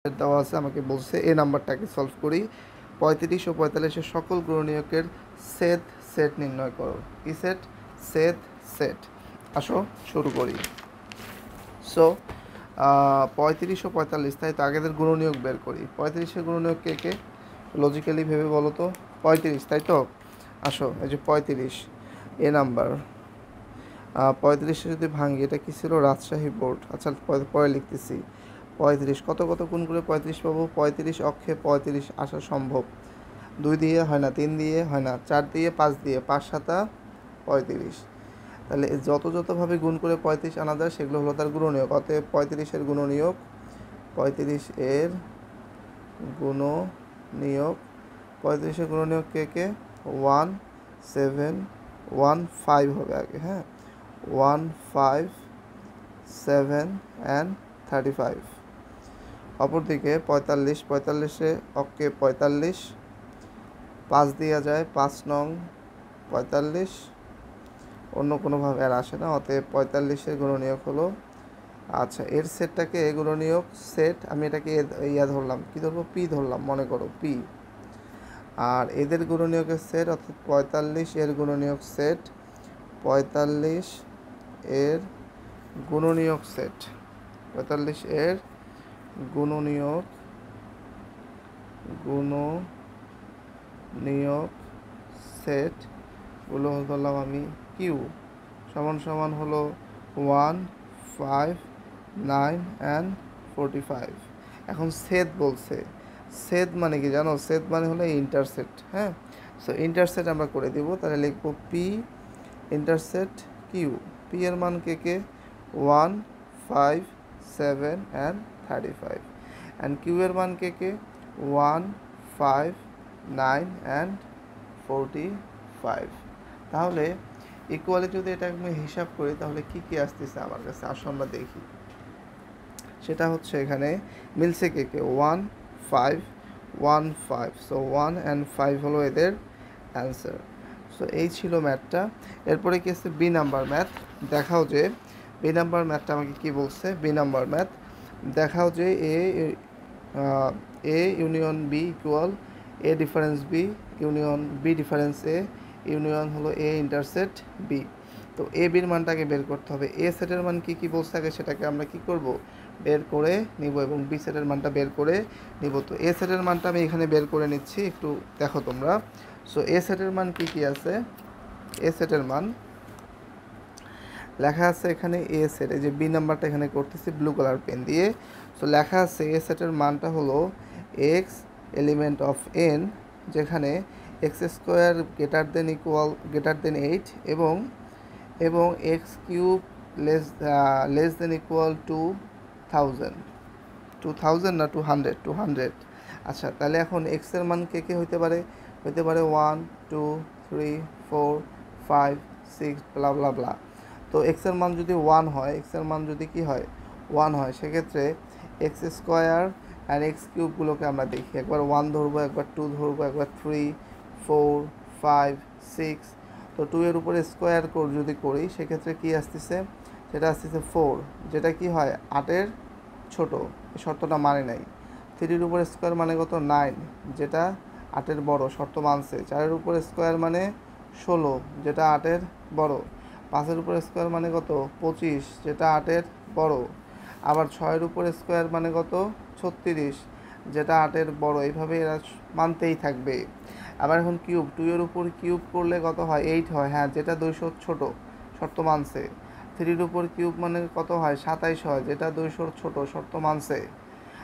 দেওয়া আছে, আমাকে বলছে এই নাম্বারটাকে সলভ করি। 35 ও 45-এর সকল গুণনীয়কের সেট সেট নির্ণয় করো। কি সেট? Set set. আসো শুরু করি। সো 35 ও 45, তাই তো আগেদের গুণনীয়ক বের করি। 35-এর গুণনীয়ক কে কে? লজিক্যালি ভেবে বলো তো। 35, তাই তো। আসো, এই যে 35 এ নাম্বার। 35-এ যদি ভাঙি, এটা কি ছিল? রাজশাহী বোর্ড। আচ্ছা, পরে লিখতেছি। 35 কত কত গুণ করে 35 পাবো? 35 অক্ষে 35 আসা সম্ভব। 2 দিয়ে হয় না, 3 দিয়ে হয় না, 4 দিয়ে, 5 দিয়ে, 5 7 35। তাহলে যতভাবে গুণ করে 35 আনা যায় সেগুলো হলো তার গুণনীয়ক। অতএব 35-এর গুণনীয়ক, 35-এর গুণনীয়ক, 35-এর গুণনীয়ক কে কে? 1 7 1 5 হবে আগে, হ্যাঁ। 1 5 7 and 35। অপরদিকে 45, 45-এ অক্ষে 45, 5 দেওয়া যায়, 5 নং 45, অন্য কোনোভাবে আর আসে না। অতএব 45-এর গুণনীয়ক হলো, আচ্ছা এর সেটটাকে গুণনীয়ক সেট, আমি এটাকে ইয়া ধরলাম, কি ধরবো? পি ধরলাম, মনে করো পি। আর এদের গুণনীয়কের সেট, অর্থাৎ 45 এর গুণনীয়ক সেট, 45 এর গুণনীয়ক সেট, 45 এর গুণনীয়ক সেটগুলো ধরলাম আমি কিউ, সমান সমান হলো 1 5 9 and 45। এখন সেট বলছে, সেট মানে কি জানো? সেট মানে হলো ইন্টারসেট, হ্যাঁ। সো ইন্টারসেট আমরা করে দিব, তাহলে লিখবো পি ইন্টারসেট কিউ। পি এর মান কে কে? 1 5 7 and 35, অ্যান্ড কিউ এর মান কে কে? 1 5 9 and 45। তাহলে ইকুয়ালি যদি এটা আমি হিসাব করি তাহলে কি কি আসতেছে আমার কাছে, আসো আমরা দেখি। সেটা হচ্ছে এখানে মিলছে কে কে? 1 5 1 5। সো 1 and 5 হলো এদের অ্যান্সার। সো এই ছিল ম্যাথটা। এরপরে কি আছে? B number math. দেখাও যে বি নাম্বার ম্যাথটা আমাকে কি বলছে। বি নাম্বার ম্যাথ দেখাও যে A union B equal A difference B union B difference A union হলো এ ইন্টারসেট বি। তো এ বির মানটাকে বের করতে হবে। এ সেটের মান কি কি বলছে আগে সেটাকে আমরা কি করব? বের করে নিব, এবং বি সেটের মানটা বের করে নিব। তো এ সেটের মানটা আমি এখানে বের করে নিচ্ছি, একটু দেখো তোমরা। সো এ সেটের মান কি কি আছে? এ সেটের মান লেখা আছে এখানে। এ সেট, এই যে বি নাম্বারটা এখানে করতেছি ব্লু কালার পেন দিয়ে। সো লেখা আছে এ সেটের মানটা হলো এক্স এলিমেন্ট অফ এন, যেখানে এক্স স্কোয়ার গ্রেটার দেন 8 এবং x cube less than equal to 2000 না 200। আচ্ছা, তাহলে এখন এক্স এর মান কে কে হইতে পারে? 1 2 3 4 5 6 ব্লা ব্লা ব্লা। তো এক্স এর মান যদি 1 হয়, এক্স এর মান যদি কি হয়? 1 হয়, সেক্ষেত্রে এক্স স্কোয়ার আর এক্স কিউবগুলোকে আমরা দেখি। একবার 1 ধরবো, একবার 2 ধরবো, একবার 3 4 5 6। তো 2 এর উপরে স্কোয়ার যদি করি সেক্ষেত্রে কি আসতেছে? সেটা আসতেছে 4, যেটা কি হয়? 8-এর ছোট, এই শর্তটা মানে নাই। 3-এর উপর স্কোয়ার মানে কত? 9, যেটা 8-এর বড়, শর্ত মানছে। 4-এর উপর স্কোয়ার মানে 16, যেটা 8-এর বড়। 5-এর উপর স্কোয়ার মানে কত? 25, যেটা 8-এর বড়। আবার 6-এর উপর স্কোয়ার মানে কত? 36, যেটা 8-এর বড়। এইভাবে এরা মানতেই থাকবে। আবার এখন কিউব, 2-এর উপর কিউব করলে কত হয়? 8 হয়, হ্যাঁ, যেটা 200 ছোট, শর্ত মানছে। 3-এর উপর কিউব মানে কত হয়? 27 হয়, যেটা 200 ছোট, শর্ত মানছে।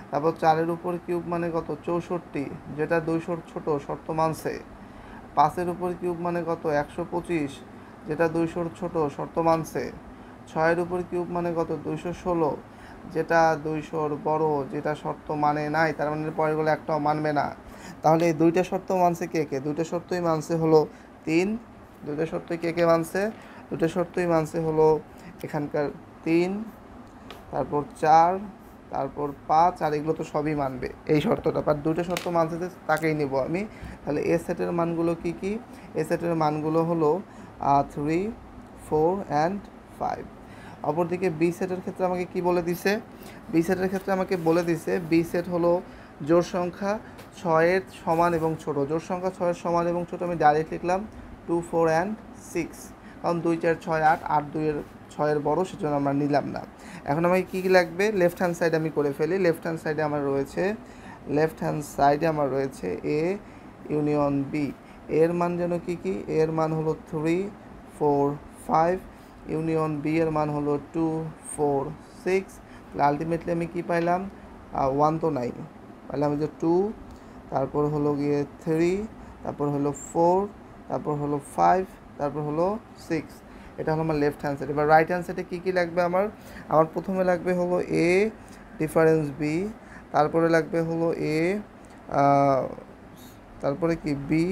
তারপর 4-এর উপর কিউব মানে কত? 64, যেটা 200 ছোট, শর্ত মানছে। 5-এর উপর কিউব মানে কত? 125, যেটা 200 ছোট, শর্ত মানছে। 6-এর উপর কিউব মানে কত? 216, যেটা 200 বড়, যেটা শর্ত মানে নাই। তার মানে পরেরগুলো একটাও মানবে না। তাহলে এই দুইটা শর্ত মানছে কে কে? দুইটা শর্তই মানছে হলো 3। দুইটা শর্তই কে কে মানছে? দুটো শর্তই মানছে হলো এখানকার 3, তারপর 4, তারপর 5, আর এগুলো তো সবই মানবে এই শর্তটা। বাট দুটো শর্ত মানছে, তাকেই নেব আমি। তাহলে এ সেটের মানগুলো কি কি? এ সেটের মানগুলো হলো 3 4 and 5। অপরদিকে বি সেটের ক্ষেত্রে আমাকে কি বলে দিছে, বি সেটের ক্ষেত্রে আমাকে বলে দিছে বি সেট হলো জোড় সংখ্যা 6-এর সমান এবং ছোট। জোড় সংখ্যা 6-এর সমান এবং ছোট আমি ডাইরেক্ট লিখলাম 2, 4 অ্যান্ড 6, কারণ 2, 4, 6, 8, 8, 2-এর 6-এর বড়, সেজন্য আমরা নিলাম না। এখন আমাকে কী কী লাগবে, লেফট হ্যান্ড সাইড আমি করে ফেলি। লেফট হ্যান্ড সাইডে আমার রয়েছে এ ইউনিয়ন বি। এর মান যেন কি কি, এর মান হলো 3, 4, 5, ইউনিয়ন বি এর মান হলো 2, 4, 6। তাহলে আলটিমেটলি আমি কি পাইলাম, 1 তো নাই, পাইলাম যে 2, তারপর হলো গিয়ে 3, তারপর হলো 4, তারপর হলো 5, তারপর হলো 6। এটা হলো আমার লেফট হ্যান্ড সাইড। এবার রাইট হ্যান্ড সাইডে কী কী লাগবে আমার প্রথমে লাগবে হলো এ ডিফারেন্স বি, তারপরে লাগবে হলো এ, তারপরে কি বি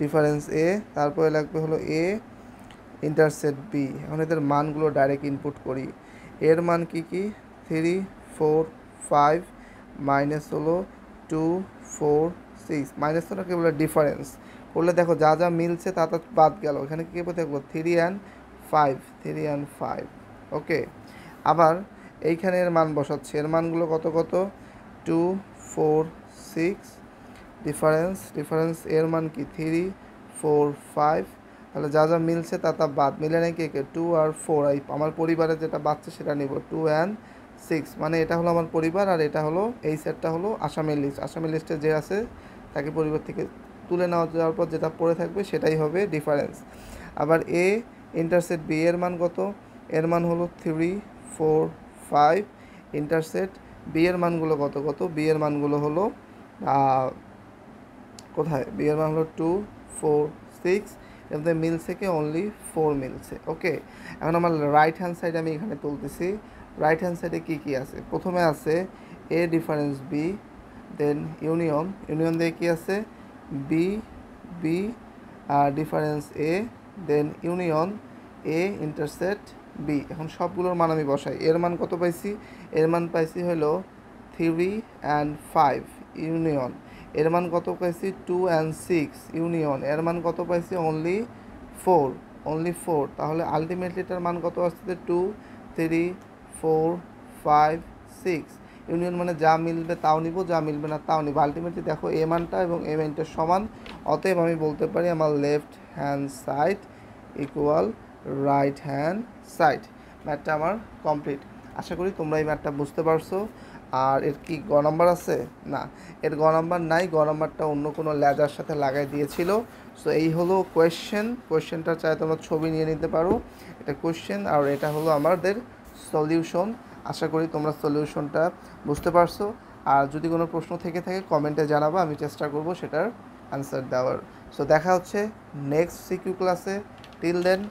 ডিফারেন্স এ, তারপরে লাগবে হলো এ ইন্টারসেক্ট বি। এখন এদের মানগুলো ডাইরেক্ট ইনপুট করি। এর মান কি কি, 3, 4, 5, মাইনাস হলো 2, 4, 6। মাইনাস হলো কি বলে ডিফারেন্স করলে দেখো যা যা মিলছে তা তা বাদ গেল, এখানে কী দেখবো 3 and 5। ওকে, আবার এইখানে এর মান বসাচ্ছি, এর মানগুলো কত কত, 2, 4, 6, ডিফারেন্স এর মান কি 3, 4, 5। তাহলে যা যা মিলছে তা তা বাদ, মিলে নেই কে 2 আর 4। আমার পরিবারে যেটা বাচ্চা সেটা নিব 2 and 6, মানে এটা হলো আমার পরিবার, আর এটা হলো এই সেটটা হলো আসামের লিস্টে যে আছে তাকে পরিবার থেকে তুলে নেওয়া যাওয়ার পর যেটা পড়ে থাকবে সেটাই হবে ডিফারেন্স। আবার এ ইন্টারসেক্ট বি এর মান কত, এর মান হলো 3, 4, 5, ইন্টারসেক্ট বি এর মানগুলো কত কত, বি এর মানগুলো হলো কোথায়, বি এর মান হলো 2, 4, 6, এর মিলছে কি অনলি 4 মিলছে। ওকে, এখন আমার রাইট হ্যান্ড সাইডে আমি এখানে তুলতেছি। রাইট হ্যান্ড সাইডে কী কী আছে, প্রথমে আছে A difference B, then union দিয়ে কী আছে B difference A, then union A intersect B. এখন সবগুলোর মান আমি বসাই। এর মান কত পাইছি, এর মান পাইছি হলো 3 and 5, ইউনিয়ন এর মান কত পাইছি 2 and 6, ইউনিয়ন এর মান কত পাইছি অনলি 4। তাহলে আলটিমেটলি এটার মান কত আসছে 2, 3, 4, 5, 6। ইউনিয়ন মানে যা মিলবে তাও নিব, যা মিলবে না তাও নিব। আলটিমেটলি দেখো এ মানটা এবং এ মানটা সমান, অতএব আমি বলতে পারি আমার left hand side equal right hand side. ম্যাথটা আমার কমপ্লিট। আশা করি তোমরা এই ম্যাথটা বুঝতে পারছো। আর এর কি গ নাম্বার আছে, না এর গ নাম্বার নাই, গ নাম্বারটা অন্য কোনো লেজার সাথে লাগাই দিয়েছিল। সো এই হলো কোয়েশ্চেনটা চাই তোমরা ছবি নিয়ে নিতে পারো, এটা কোয়েশ্চেন আর এটা হলো আমাদের সলিউশন। আশা করি তোমরা সলিউশনটা বুঝতে পারছো। আর যদি কোনো প্রশ্ন থেকে থাকে কমেন্টে জানাবো, আমি চেষ্টা করব সেটার অ্যান্সার দেওয়ার। সো দেখা হচ্ছে নেক্সট সিকিউ ক্লাসে। টিল দেন